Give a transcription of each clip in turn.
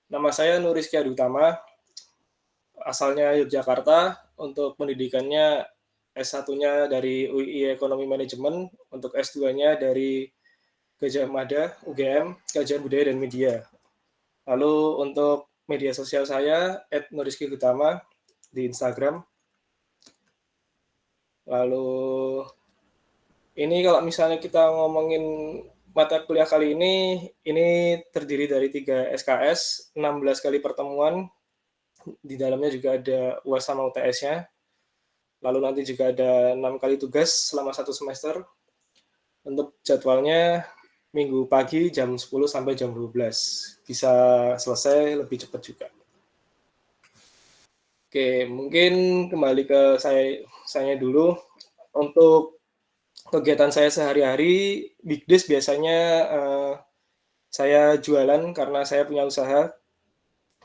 Nama saya Nur Rizky Adutama, asalnya Yogyakarta. Untuk pendidikannya S1-nya dari UI Ekonomi Manajemen, untuk S2-nya dari Gajah Mada, UGM, Kajian Budaya dan Media. Lalu untuk media sosial saya, @nuriski_utama di Instagram. Lalu ini kalau misalnya kita ngomongin mata kuliah kali ini terdiri dari 3 SKS, 16 kali pertemuan, di dalamnya juga ada UAS sama UTS-nya. Lalu nanti juga ada 6 kali tugas selama 1 semester. Untuk jadwalnya minggu pagi jam 10 sampai jam 12. Bisa selesai lebih cepat juga. Oke, mungkin kembali ke saya dulu. Untuk kegiatan saya sehari-hari, weekdays biasanya saya jualan karena saya punya usaha.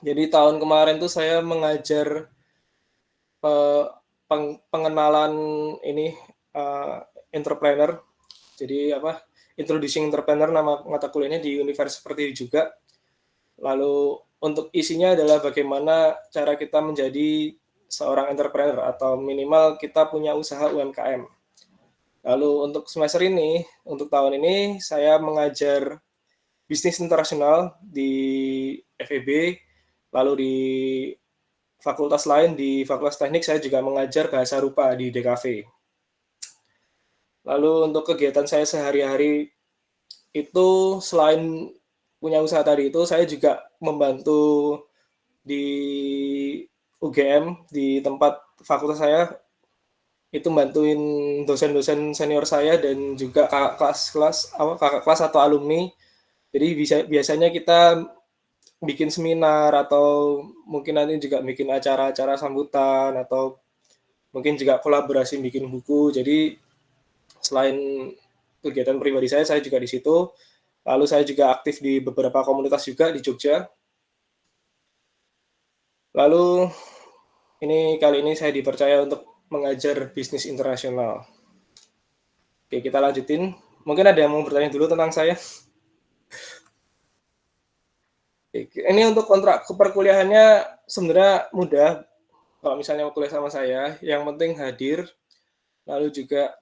Jadi tahun kemarin tuh saya mengajar eh, pengenalan ini eh, entrepreneur. Jadi apa? Introducing Entrepreneur nama mata kuliahnya di Universitas Pertiwi juga. Lalu untuk isinya adalah bagaimana cara kita menjadi seorang entrepreneur atau minimal kita punya usaha UMKM. Lalu untuk semester ini, untuk tahun ini saya mengajar bisnis internasional di FEB, lalu di fakultas lain di Fakultas Teknik saya juga mengajar bahasa rupa di DKV. Lalu untuk kegiatan saya sehari-hari itu selain punya usaha tadi itu saya juga membantu di UGM di tempat fakultas saya itu bantuin dosen-dosen senior saya dan juga kakak kelas kakak kelas atau alumni. Jadi biasanya kita bikin seminar atau mungkin nanti juga bikin acara-acara sambutan atau mungkin juga kolaborasi bikin buku. Jadi selain kegiatan pribadi saya juga di situ. Lalu saya juga aktif di beberapa komunitas juga di Jogja. Lalu kali ini saya dipercaya untuk mengajar bisnis internasional. Oke, kita lanjutin. Mungkin ada yang mau bertanya dulu tentang saya. Oke, ini untuk kontrak perkuliahannya sebenarnya mudah. Kalau misalnya mau kuliah sama saya, yang penting hadir, lalu juga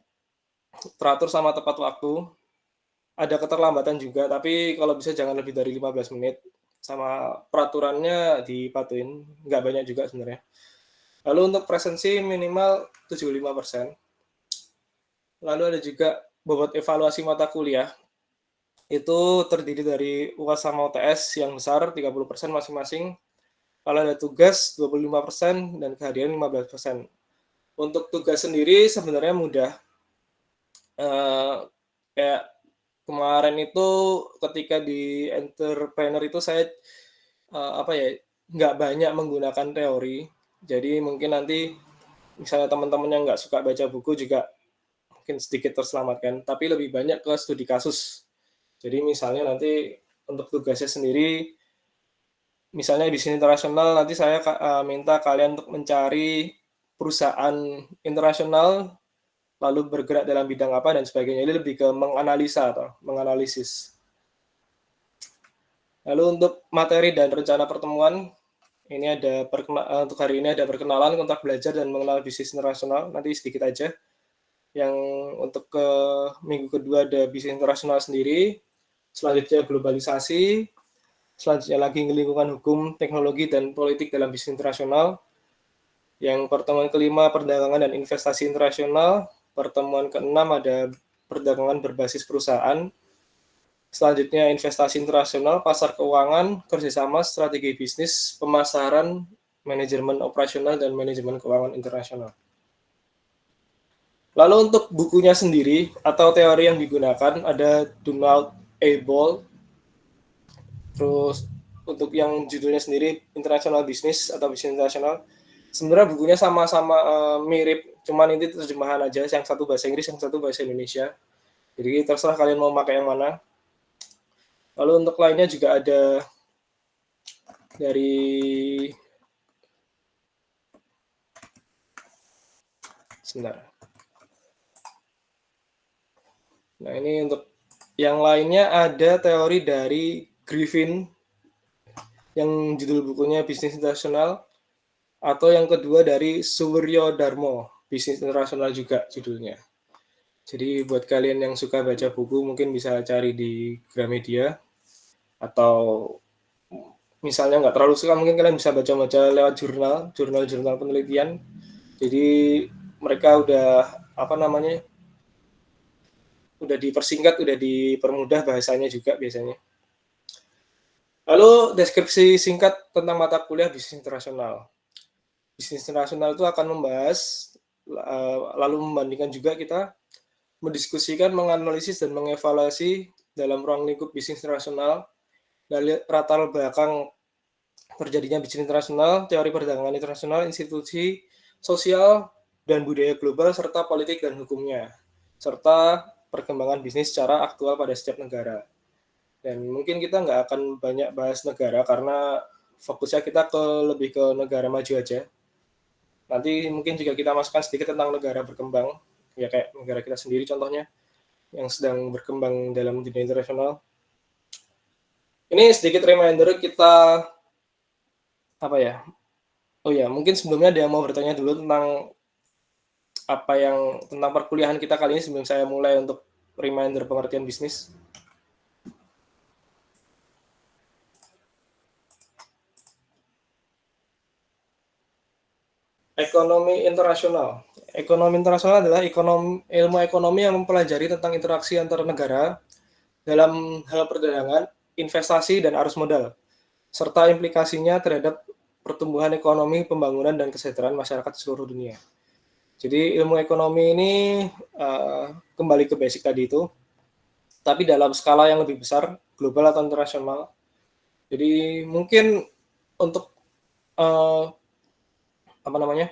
teratur sama tepat waktu. Ada keterlambatan juga, tapi kalau bisa jangan lebih dari 15 menit. Sama peraturannya dipatuhin, nggak banyak juga sebenarnya. Lalu untuk presensi minimal 75%. Lalu ada juga bobot evaluasi mata kuliah. Itu terdiri dari UAS sama UTS yang besar 30% masing-masing. Kalau ada tugas 25% dan kehadiran 15%. Untuk tugas sendiri sebenarnya mudah. Kayak kemarin itu ketika di entrepreneur itu saya apa ya nggak banyak menggunakan teori. Jadi mungkin nanti misalnya teman-teman yang nggak suka baca buku juga mungkin sedikit terselamatkan. Tapi lebih banyak ke studi kasus. Jadi misalnya nanti untuk tugasnya sendiri, misalnya di sini internasional, nanti saya minta kalian untuk mencari perusahaan internasional, lalu bergerak dalam bidang apa dan sebagainya. Ini lebih ke menganalisa atau menganalisis. Lalu untuk materi dan rencana pertemuan, ini ada untuk hari ini ada perkenalan, kontrak belajar dan mengenal bisnis internasional. Nanti sedikit aja. Yang untuk ke minggu kedua ada bisnis internasional sendiri. Selanjutnya globalisasi. Selanjutnya lagi lingkungan hukum, teknologi, dan politik dalam bisnis internasional. Yang pertemuan kelima perdagangan dan investasi internasional. Pertemuan keenam ada perdagangan berbasis perusahaan. Selanjutnya investasi internasional, pasar keuangan, kerjasama, strategi bisnis, pemasaran, manajemen operasional, dan manajemen keuangan internasional. Lalu untuk bukunya sendiri atau teori yang digunakan ada Donald A. Ball. Terus untuk yang judulnya sendiri International Business atau Bisnis Internasional. Sebenarnya bukunya sama-sama mirip, cuman ini terjemahan aja. Yang satu bahasa Inggris, yang satu bahasa Indonesia. Jadi terserah kalian mau pakai yang mana. Lalu untuk lainnya juga ada dari sebentar. Nah, ini untuk yang lainnya ada teori dari Griffin. yang judul bukunya Bisnis Internasional, atau yang kedua dari Suwiryo Darmo, Bisnis Internasional juga judulnya. Jadi buat kalian yang suka baca buku mungkin bisa cari di Gramedia, atau misalnya nggak terlalu suka mungkin kalian bisa baca-baca lewat jurnal penelitian. Jadi mereka udah apa namanya, udah dipersingkat, udah dipermudah bahasanya juga biasanya. Lalu deskripsi singkat tentang mata kuliah bisnis internasional. Bisnis internasional itu akan membahas, lalu membandingkan juga kita mendiskusikan, menganalisis, dan mengevaluasi dalam ruang lingkup bisnis internasional dari latar belakang terjadinya bisnis internasional, teori perdagangan internasional, institusi sosial dan budaya global, serta politik dan hukumnya, serta perkembangan bisnis secara aktual pada setiap negara. Dan mungkin kita nggak akan banyak bahas negara karena fokusnya kita lebih ke negara maju aja. Nanti mungkin juga kita masukkan sedikit tentang negara berkembang, ya kayak negara kita sendiri contohnya, yang sedang berkembang dalam dunia internasional. Ini sedikit reminder kita, apa ya, oh ya, mungkin sebelumnya ada yang mau bertanya dulu tentang tentang perkuliahan kita kali ini sebelum saya mulai untuk reminder pengertian bisnis. Ekonomi internasional. Ekonomi internasional adalah ilmu ekonomi yang mempelajari tentang interaksi antar negara dalam hal perdagangan, investasi, dan arus modal, serta implikasinya terhadap pertumbuhan ekonomi, pembangunan, dan kesejahteraan masyarakat di seluruh dunia. Jadi ilmu ekonomi ini kembali ke basic tadi itu, tapi dalam skala yang lebih besar, global atau internasional. Jadi mungkin untuk apa namanya,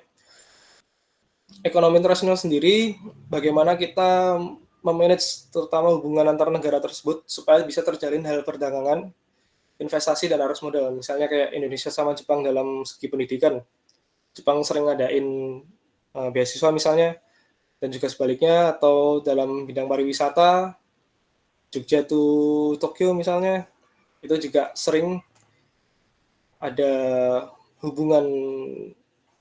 ekonomi internasional sendiri, bagaimana kita memanage terutama hubungan antar negara tersebut supaya bisa terjalin hal perdagangan, investasi, dan arus modal. Misalnya kayak Indonesia sama Jepang dalam segi pendidikan. Jepang sering ngadain beasiswa misalnya, dan juga sebaliknya, atau dalam bidang pariwisata, Jogja to Tokyo misalnya, itu juga sering ada hubungan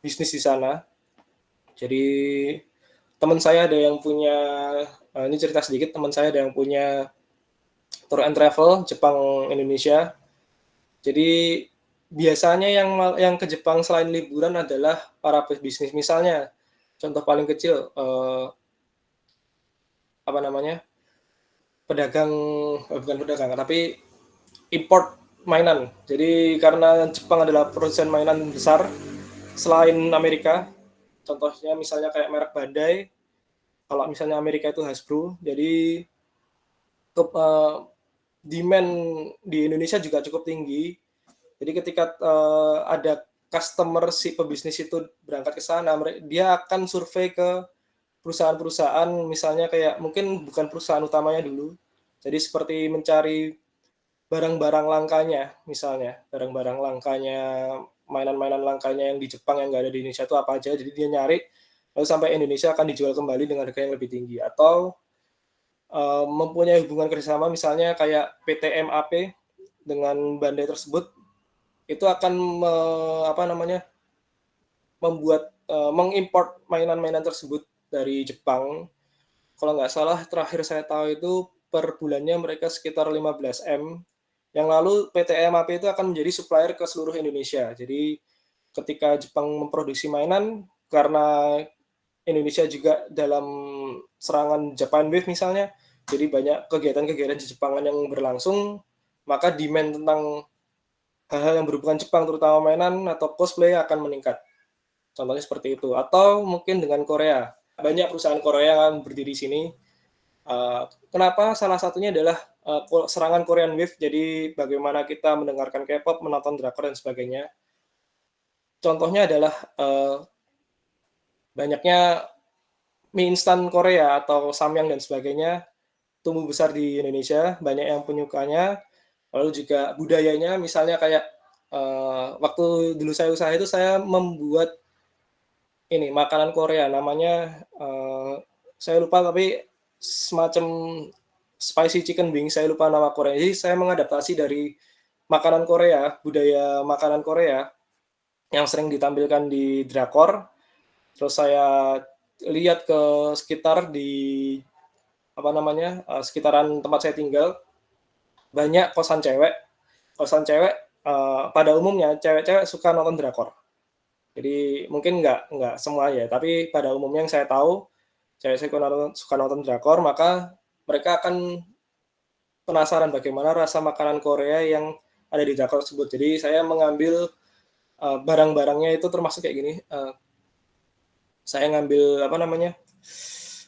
bisnis di sana. Jadi teman saya ada yang punya, ini cerita sedikit, teman saya ada yang punya tour and travel Jepang Indonesia. Jadi biasanya yang ke Jepang selain liburan adalah para pebisnis. Misalnya contoh paling kecil, apa namanya, pedagang, bukan pedagang, tapi import mainan. Jadi karena Jepang adalah produsen mainan besar selain Amerika, contohnya misalnya kayak merek Bandai, kalau misalnya Amerika itu Hasbro, jadi demand di Indonesia juga cukup tinggi. Jadi ketika ada customer si pebisnis itu berangkat ke sana, dia akan survei ke perusahaan-perusahaan, misalnya kayak mungkin bukan perusahaan utamanya dulu. Jadi seperti mencari barang-barang langkanya, misalnya barang-barang langkanya, mainan-mainan langkanya yang di Jepang yang nggak ada di Indonesia itu apa aja. Jadi dia nyari, lalu sampai Indonesia akan dijual kembali dengan harga yang lebih tinggi. Atau mempunyai hubungan kerjasama misalnya kayak PT MAP dengan Bandai tersebut, itu akan membuat mengimport mainan-mainan tersebut dari Jepang. Kalau nggak salah terakhir saya tahu itu per bulannya mereka sekitar 15 M. Yang lalu PT MAP itu akan menjadi supplier ke seluruh Indonesia. Jadi ketika Jepang memproduksi mainan, karena Indonesia juga dalam serangan Japan Wave misalnya, jadi banyak kegiatan-kegiatan di Jepangan yang berlangsung, maka demand tentang hal-hal yang berhubungan Jepang, terutama mainan atau cosplay akan meningkat. Contohnya seperti itu. Atau mungkin dengan Korea. Banyak perusahaan Korea yang berdiri di sini. Kenapa? Salah satunya adalah serangan Korean Wave. Jadi bagaimana kita mendengarkan K-pop, menonton drakor, dan sebagainya. Contohnya adalah banyaknya mie instan Korea atau samyang dan sebagainya tumbuh besar di Indonesia, banyak yang penyukanya, lalu juga budayanya, misalnya kayak waktu dulu saya usaha itu saya membuat ini makanan Korea namanya, saya lupa tapi semacam spicy chicken wings, saya lupa nama Korea. Jadi saya mengadaptasi dari makanan Korea, budaya makanan Korea yang sering ditampilkan di drakor. Terus saya lihat ke sekitar di apa namanya, sekitaran tempat saya tinggal, banyak kosan cewek, pada umumnya cewek-cewek suka nonton drakor. Jadi mungkin nggak semua ya, tapi pada umumnya yang saya tahu, cewek suka nonton drakor, maka mereka akan penasaran bagaimana rasa makanan Korea yang ada di drakor tersebut. Jadi saya mengambil, barang-barangnya itu termasuk kayak gini, saya ngambil apa namanya,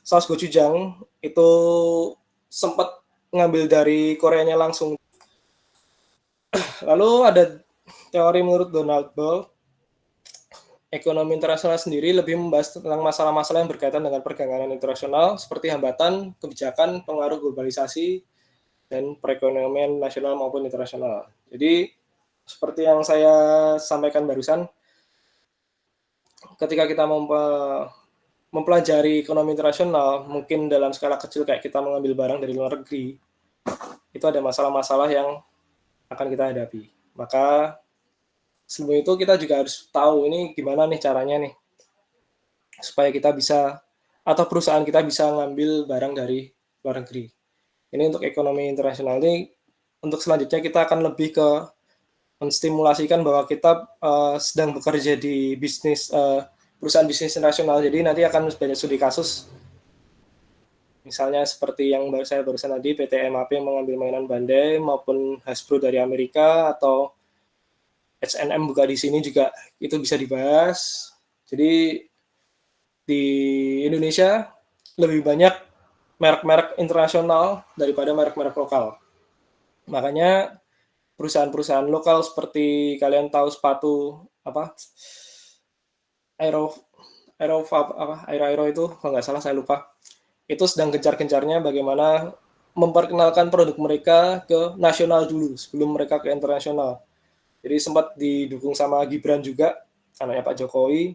saus gochujang itu sempat ngambil dari Koreanya langsung. Lalu ada teori menurut Donald Ball, ekonomi internasional sendiri lebih membahas tentang masalah-masalah yang berkaitan dengan perdagangan internasional seperti hambatan, kebijakan, pengaruh globalisasi, dan perekonomian nasional maupun internasional. Jadi seperti yang saya sampaikan barusan, ketika kita mempelajari ekonomi internasional, mungkin dalam skala kecil kayak kita mengambil barang dari luar negeri, itu ada masalah-masalah yang akan kita hadapi. Maka sebelum itu kita juga harus tahu ini gimana nih caranya nih supaya kita bisa atau perusahaan kita bisa ngambil barang dari luar negeri. Ini untuk ekonomi internasional. Ini untuk selanjutnya kita akan lebih ke menstimulasikan bahwa kita sedang bekerja di bisnis perusahaan bisnis internasional. Jadi nanti akan banyak studi kasus. Misalnya seperti yang saya barusan tadi, PT MAP mengambil mainan Bandai maupun Hasbro dari Amerika atau H&M buka di sini juga itu bisa dibahas. Jadi di Indonesia lebih banyak merek-merek internasional daripada merek-merek lokal. Makanya perusahaan-perusahaan lokal seperti kalian tahu sepatu apa Aero Aero apa Aero itu kalau nggak salah saya lupa. Itu sedang gencar-gencarnya bagaimana memperkenalkan produk mereka ke nasional dulu sebelum mereka ke internasional. Jadi sempat didukung sama Gibran juga, anaknya Pak Jokowi.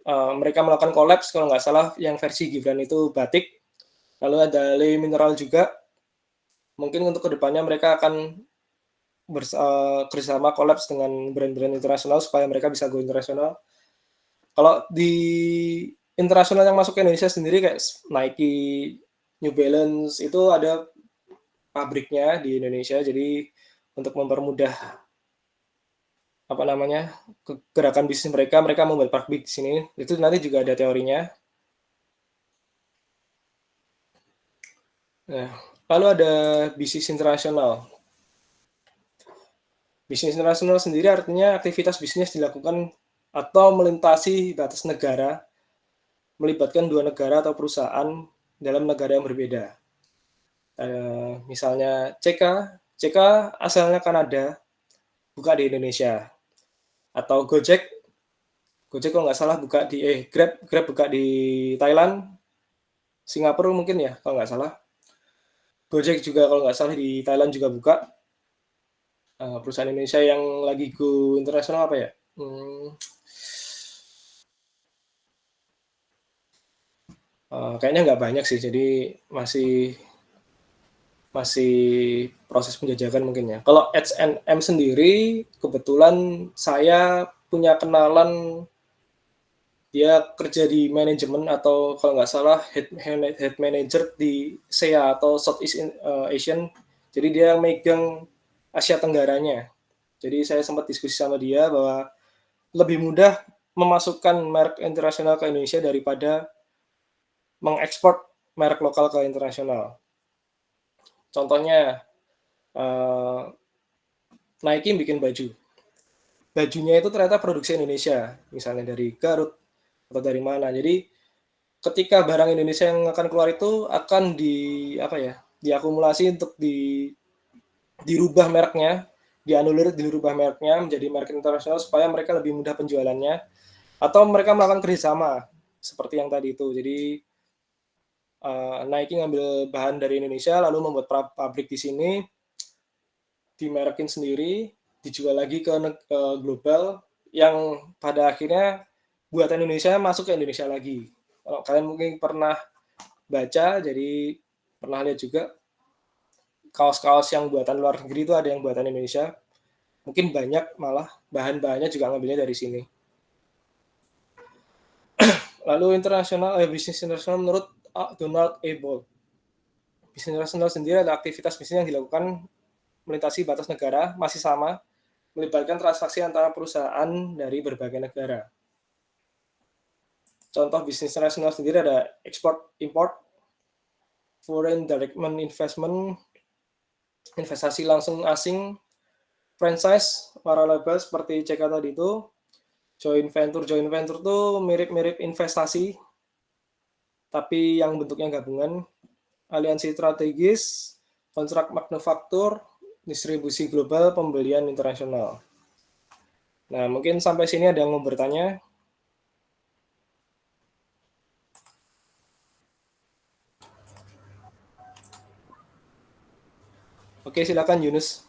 Mereka melakukan kolaps kalau nggak salah yang versi Gibran itu batik. Lalu ada Le Mineral juga. Mungkin untuk kedepannya mereka akan bersama kolaps dengan brand-brand internasional supaya mereka bisa go internasional. Kalau di internasional yang masuk ke Indonesia sendiri kayak Nike, New Balance itu ada pabriknya di Indonesia. Jadi untuk mempermudah apa namanya gerakan bisnis mereka, mereka membuat pabrik di sini. Itu nanti juga ada teorinya. Nah, lalu ada bisnis internasional. Bisnis internasional sendiri artinya aktivitas bisnis dilakukan atau melintasi batas negara, melibatkan dua negara atau perusahaan dalam negara yang berbeda. Misalnya CK asalnya Kanada, buka di Indonesia. Atau Gojek kalau nggak salah buka di Grab buka di Thailand, Singapura mungkin ya kalau nggak salah. Gojek juga kalau nggak salah di Thailand juga buka. Perusahaan Indonesia yang lagi go internasional apa ya? Kayaknya nggak banyak sih, jadi masih masih proses penjajakan mungkin ya. Kalau H&M sendiri, kebetulan saya punya kenalan dia kerja di manajemen atau kalau nggak salah head manager di SEA atau Southeast Asian. Jadi dia megang Asia Tenggaranya. Jadi saya sempat diskusi sama dia bahwa lebih mudah memasukkan merek internasional ke Indonesia daripada mengekspor merek lokal ke internasional. Contohnya Nike bikin baju. Bajunya itu ternyata produksi Indonesia, misalnya dari Garut atau dari mana. Jadi ketika barang Indonesia yang akan keluar itu akan diakumulasi untuk dirubah mereknya, dianulir dirubah mereknya menjadi merek internasional supaya mereka lebih mudah penjualannya atau mereka melakukan kerjasama seperti yang tadi itu. Jadi Nike ngambil bahan dari Indonesia lalu membuat pabrik di sini, dimerekin sendiri, dijual lagi ke global yang pada akhirnya buatan Indonesia masuk ke Indonesia lagi. Kalau kalian mungkin pernah baca, jadi pernah lihat juga kaos-kaos yang buatan luar negeri itu ada yang buatan Indonesia. Mungkin banyak malah bahan-bahannya juga ngambilnya dari sini. Lalu bisnis internasional menurut Donald A. Bolt. Bisnis internasional sendiri adalah aktivitas bisnis yang dilakukan melintasi batas negara, masih sama, melibatkan transaksi antara perusahaan dari berbagai negara. Contoh bisnis internasional sendiri ada ekspor, import, foreign direct investment, investasi langsung asing, franchise, para label seperti CK tadi itu, joint venture tuh mirip-mirip investasi, tapi yang bentuknya gabungan, aliansi strategis, kontrak manufaktur, distribusi global, pembelian internasional. Nah, mungkin sampai sini ada yang mau bertanya? Oke, silakan Yunus.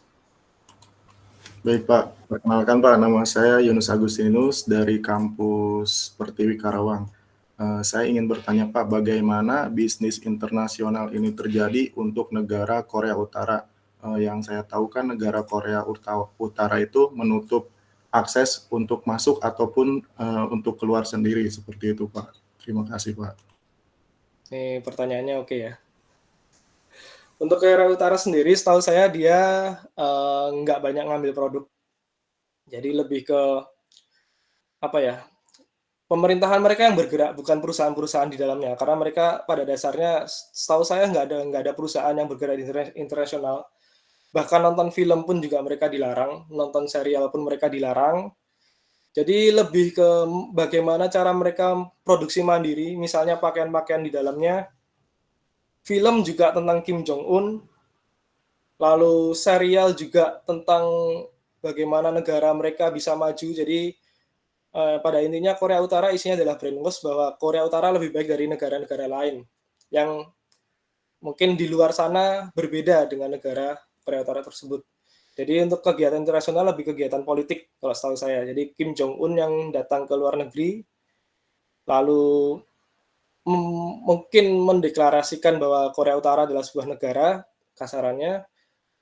Baik Pak, perkenalkan Pak, nama saya Yunus Agustinus dari kampus Pertiwi Karawang. Saya ingin bertanya Pak, bagaimana bisnis internasional ini terjadi untuk negara Korea Utara? Yang saya tahu kan negara Korea Utara itu menutup akses untuk masuk ataupun untuk keluar sendiri, seperti itu Pak. Terima kasih Pak. Ini pertanyaannya oke ya. Untuk Korea Utara sendiri, setahu saya dia nggak banyak ngambil produk. Jadi lebih ke apa ya? Pemerintahan mereka yang bergerak, bukan perusahaan-perusahaan di dalamnya. Karena mereka pada dasarnya, setahu saya nggak ada perusahaan yang bergerak di internasional. Bahkan nonton film pun juga mereka dilarang, nonton serial pun mereka dilarang. Jadi lebih ke bagaimana cara mereka produksi mandiri, misalnya pakaian-pakaian di dalamnya. Film juga tentang Kim Jong Un, lalu serial juga tentang bagaimana negara mereka bisa maju. Jadi pada intinya Korea Utara isinya adalah brainwash bahwa Korea Utara lebih baik dari negara-negara lain yang mungkin di luar sana berbeda dengan negara Korea Utara tersebut. Jadi untuk kegiatan internasional lebih kegiatan politik kalau setahu saya. Jadi Kim Jong Un yang datang ke luar negeri lalu mungkin mendeklarasikan bahwa Korea Utara adalah sebuah negara kasarannya.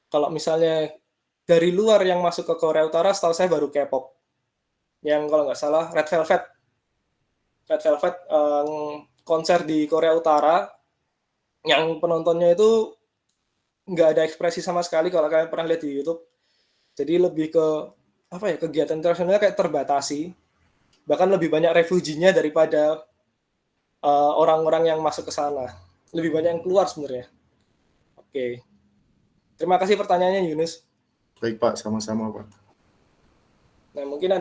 Kalau misalnya dari luar yang masuk ke Korea Utara, setahu saya baru K-pop. Yang kalau nggak salah Red Velvet. Red Velvet konser di Korea Utara yang penontonnya itu nggak ada ekspresi sama sekali kalau kalian pernah lihat di YouTube. Jadi lebih ke apa ya, kegiatan internasionalnya kayak terbatasi. Bahkan lebih banyak refuginya daripada orang-orang yang masuk ke sana. Lebih banyak yang keluar sebenarnya. Oke. Terima kasih pertanyaannya Yunus. Baik Pak, sama-sama Pak. Nah, mungkin